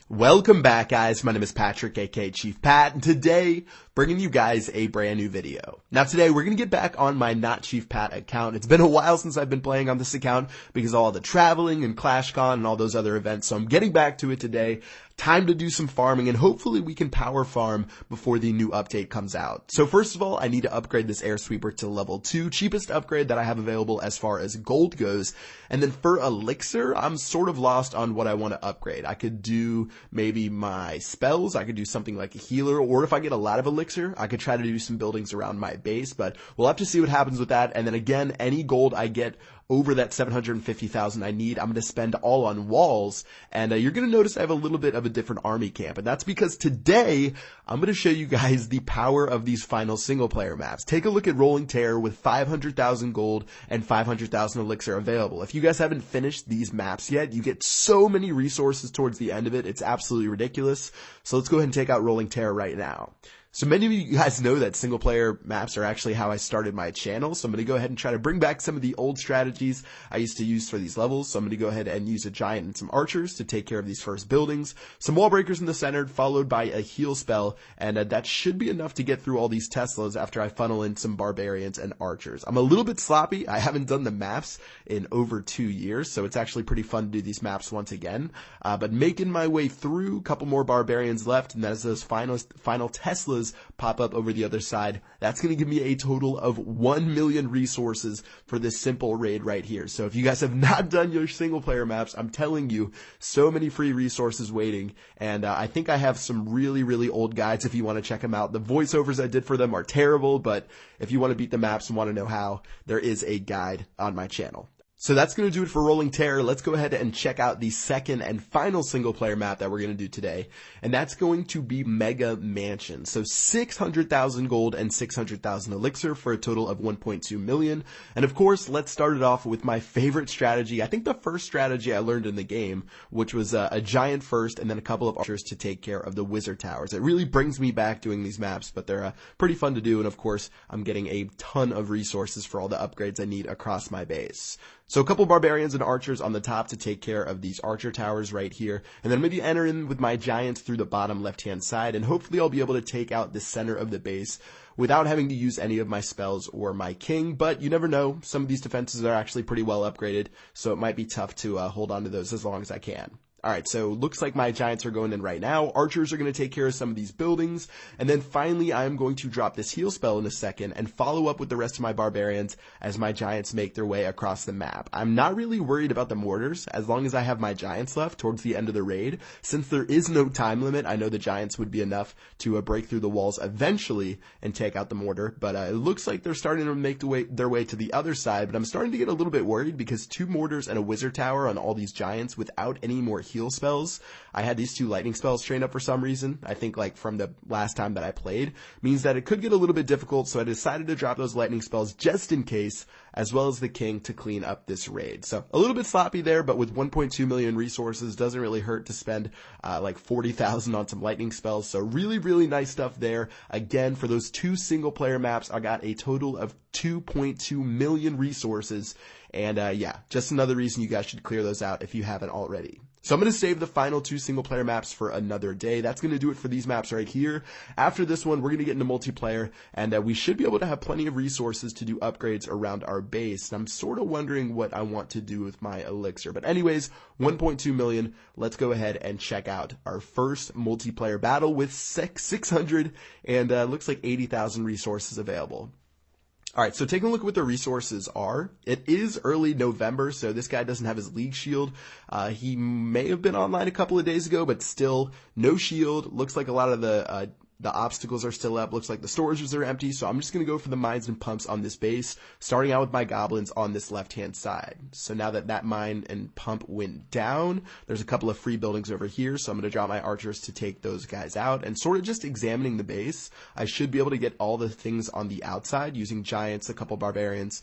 Welcome back, guys. My name is Patrick, aka Chief Pat, and today, bringing you guys a brand new video. Now today, we're gonna get back on my Not Chief Pat account. It's been a while since I've been playing on this account because of all the traveling and ClashCon and all those other events, so I'm getting back to it today. Time to do some farming, and hopefully we can power farm before the new update comes out. So first of all, I need to upgrade this air sweeper to level 2, cheapest upgrade that I have available as far as gold goes. And then for elixir, I'm sort of lost on what I want to upgrade. I could do maybe my spells, I could do something like a healer, or if I get a lot of elixir, I could try to do some buildings around my base, but we'll have to see what happens with that. And then again, any gold I get over that 750,000 I need, I'm going to spend all on walls, and you're going to notice I have a little bit of a different army camp, and that's because today I'm going to show you guys the power of these final single player maps. Take a look at Rolling Terror with 500,000 gold and 500,000 elixir available. If you guys haven't finished these maps yet, you get so many resources towards the end of it, it's absolutely ridiculous. So let's go ahead and take out Rolling Terror right now. So many of you guys know that single player maps are actually how I started my channel, so I'm going to go ahead and try to bring back some of the old strategies I used to use for these levels. So I'm going to go ahead and use a giant and some archers to take care of these first buildings, some wall breakers in the center, followed by a heal spell, and that should be enough to get through all these Teslas after I funnel in some barbarians and archers. I'm a little bit sloppy. I haven't done the maps in over 2 years, so it's actually pretty fun to do these maps once again, but making my way through, a couple more barbarians left, and as those final Teslas pop up over the other side, that's going to give me a total of 1 million resources for this simple raid right here. So if you guys have not done your single player maps, I'm telling you, so many free resources waiting, and I think I have some really old guides if you want to check them out. The voiceovers I did for them are terrible, but if you want to beat the maps and want to know how, there is a guide on my channel. So that's going to do it for Rolling Terror. Let's go ahead and check out the second and final single player map that we're going to do today. And that's going to be Mega Mansion. So 600,000 gold and 600,000 elixir for a total of 1.2 million. And of course, let's start it off with my favorite strategy. I think the first strategy I learned in the game, which was a giant first and then a couple of archers to take care of the wizard towers. It really brings me back doing these maps, but they're pretty fun to do. And of course, I'm getting a ton of resources for all the upgrades I need across my base. So a couple barbarians and archers on the top to take care of these archer towers right here. And then maybe enter in with my giants through the bottom left-hand side. And hopefully I'll be able to take out the center of the base without having to use any of my spells or my king. But you never know. Some of these defenses are actually pretty well upgraded. So it might be tough to hold on to those as long as I can. Alright, so looks like my giants are going in right now. Archers are going to take care of some of these buildings. And then finally, I'm going to drop this heal spell in a second and follow up with the rest of my barbarians as my giants make their way across the map. I'm not really worried about the mortars as long as I have my giants left towards the end of the raid. Since there is no time limit, I know the giants would be enough to break through the walls eventually and take out the mortar. But it looks like they're starting to make their way to the other side. But I'm starting to get a little bit worried because 2 mortars and a wizard tower on all these giants without any more heal spells. I had these 2 lightning spells trained up for some reason. I think like from the last time that I played means that it could get a little bit difficult. So I decided to drop those lightning spells just in case, as well as the king to clean up this raid. So a little bit sloppy there, but with 1.2 million resources, doesn't really hurt to spend like 40,000 on some lightning spells. So really nice stuff there. Again, for those 2 single player maps, I got a total of 2.2 million resources. And yeah, just another reason you guys should clear those out if you haven't already. So I'm going to save the final 2 single player maps for another day. That's going to do it for these maps right here. After this one, we're going to get into multiplayer, and we should be able to have plenty of resources to do upgrades around our base. And I'm sort of wondering what I want to do with my elixir. But anyways, 1.2 million. Let's go ahead and check out our first multiplayer battle with 600 and looks like 80,000 resources available. Alright, so taking a look at what the resources are. It is early November, so this guy doesn't have his league shield. He may have been online a couple of days ago, but still no shield. Looks like a lot of the obstacles are still up. Looks like the storages are empty, so I'm just going to go for the mines and pumps on this base, starting out with my goblins on this left-hand side. So now that mine and pump went down, there's a couple of free buildings over here, so I'm going to drop my archers to take those guys out. And sort of just examining the base, I should be able to get all the things on the outside using giants, a couple barbarians,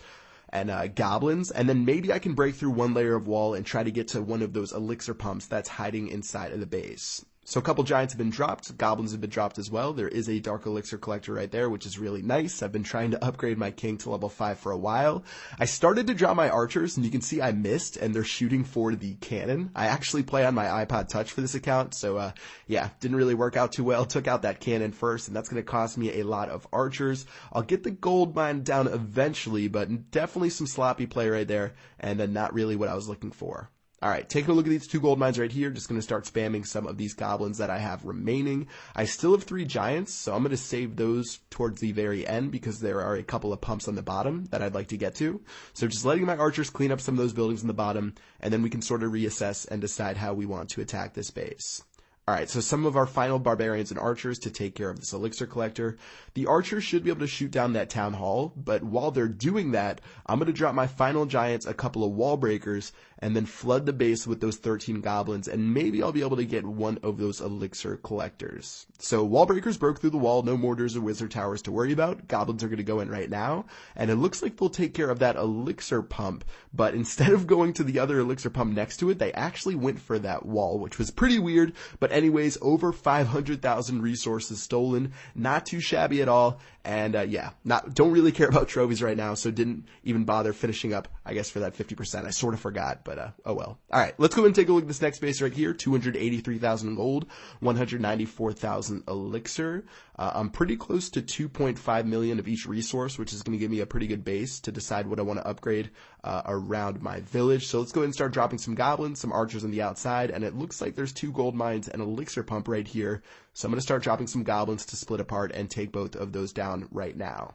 and goblins, and then maybe I can break through 1 layer of wall and try to get to one of those elixir pumps that's hiding inside of the base. So a couple giants have been dropped, goblins have been dropped as well. There is a dark elixir collector right there, which is really nice. I've been trying to upgrade my king to level 5 for a while. I started to drop my archers, and you can see I missed, and they're shooting for the cannon. I actually play on my iPod Touch for this account, so yeah, didn't really work out too well. Took out that cannon first, and that's going to cost me a lot of archers. I'll get the gold mine down eventually, but definitely some sloppy play right there, and not really what I was looking for. Alright, taking a look at these 2 gold mines right here, just going to start spamming some of these goblins that I have remaining. I still have 3 giants, so I'm going to save those towards the very end because there are a couple of pumps on the bottom that I'd like to get to. So just letting my archers clean up some of those buildings in the bottom, and then we can sort of reassess and decide how we want to attack this base. Alright, so some of our final barbarians and archers to take care of this elixir collector. The archers should be able to shoot down that town hall, but while they're doing that, I'm going to drop my final giants a couple of wall breakers and then flood the base with those 13 goblins, and maybe I'll be able to get one of those elixir collectors. So wall breakers broke through the wall, no mortars or wizard towers to worry about. Goblins are going to go in right now, and it looks like they'll take care of that elixir pump, but instead of going to the other elixir pump next to it, they actually went for that wall, which was pretty weird, but anyways, over 500,000 resources stolen, not too shabby at all, and yeah, don't really care about trophies right now, so didn't even bother finishing up, I guess, for that 50%. I sort of forgot, but oh well. Alright, let's go and take a look at this next base right here. 283,000 gold, 194,000 elixir. I'm pretty close to 2.5 million of each resource, which is going to give me a pretty good base to decide what I want to upgrade around my village. So let's go ahead and start dropping some goblins, some archers on the outside, and it looks like there's 2 gold mines and an elixir pump right here. So I'm going to start dropping some goblins to split apart and take both of those down right now.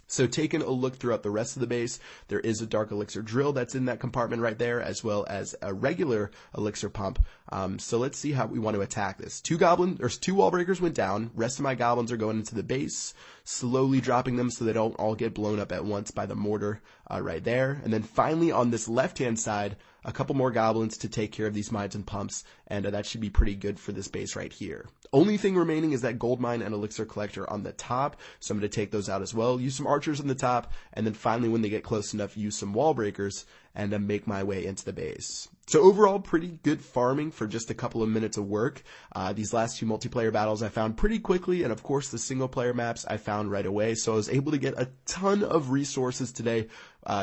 So taking a look throughout the rest of the base, there is a dark elixir drill that's in that compartment right there, as well as a regular elixir pump. So let's see how we want to attack this. 2 wall breakers went down. Rest of my goblins are going into the base, slowly dropping them so they don't all get blown up at once by the mortar right there. And then finally on this left-hand side, a couple more goblins to take care of these mines and pumps, and that should be pretty good for this base right here. Only thing remaining is that gold mine and elixir collector on the top, so I'm going to take those out as well. Use some archers on the top, and then finally when they get close enough, use some wall breakers, and then make my way into the base. So overall, pretty good farming for just a couple of minutes of work. These last 2 multiplayer battles I found pretty quickly, and of course the single player maps I found right away. So I was able to get a ton of resources today,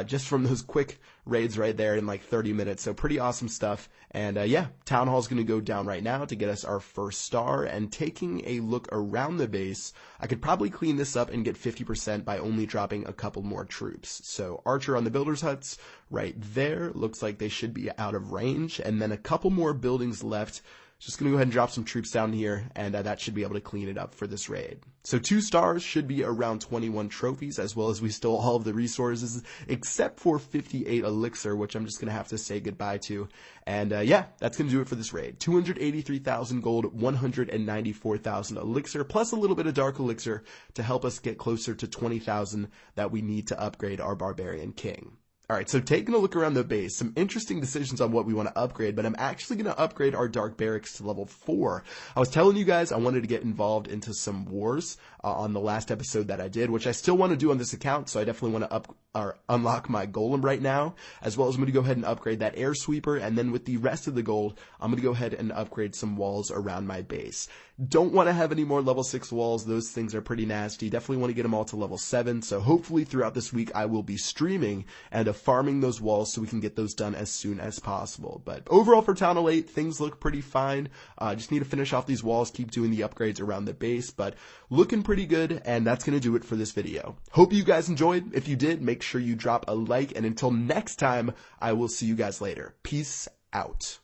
just from those quick raids right there in like 30 minutes. So pretty awesome stuff. And yeah, Town Hall's going to go down right now to get us our first star. And taking a look around the base, I could probably clean this up and get 50% by only dropping a couple more troops. So Archer on the builder's huts right there. Looks like they should be out of range. And then a couple more buildings left. Just going to go ahead and drop some troops down here, and that should be able to clean it up for this raid. So 2 stars should be around 21 trophies, as well as we stole all of the resources, except for 58 elixir, which I'm just going to have to say goodbye to. And yeah, that's going to do it for this raid. 283,000 gold, 194,000 elixir, plus a little bit of dark elixir to help us get closer to 20,000 that we need to upgrade our barbarian king. Alright, so taking a look around the base, some interesting decisions on what we want to upgrade, but I'm actually going to upgrade our Dark Barracks to level 4. I was telling you guys I wanted to get involved into some wars on the last episode that I did, which I still want to do on this account, so I definitely want to unlock my golem right now, as well as I'm going to go ahead and upgrade that air sweeper, and then with the rest of the gold, I'm going to go ahead and upgrade some walls around my base. Don't want to have any more level 6 walls, those things are pretty nasty. Definitely want to get them all to level 7, so hopefully throughout this week I will be streaming and farming those walls so we can get those done as soon as possible. But overall for Town Hall 8, things look pretty fine. Just need to finish off these walls, keep doing the upgrades around the base, but looking pretty good, and that's going to do it for this video. Hope you guys enjoyed. If you did, make sure you drop a like, and until next time, I will see you guys later. Peace out.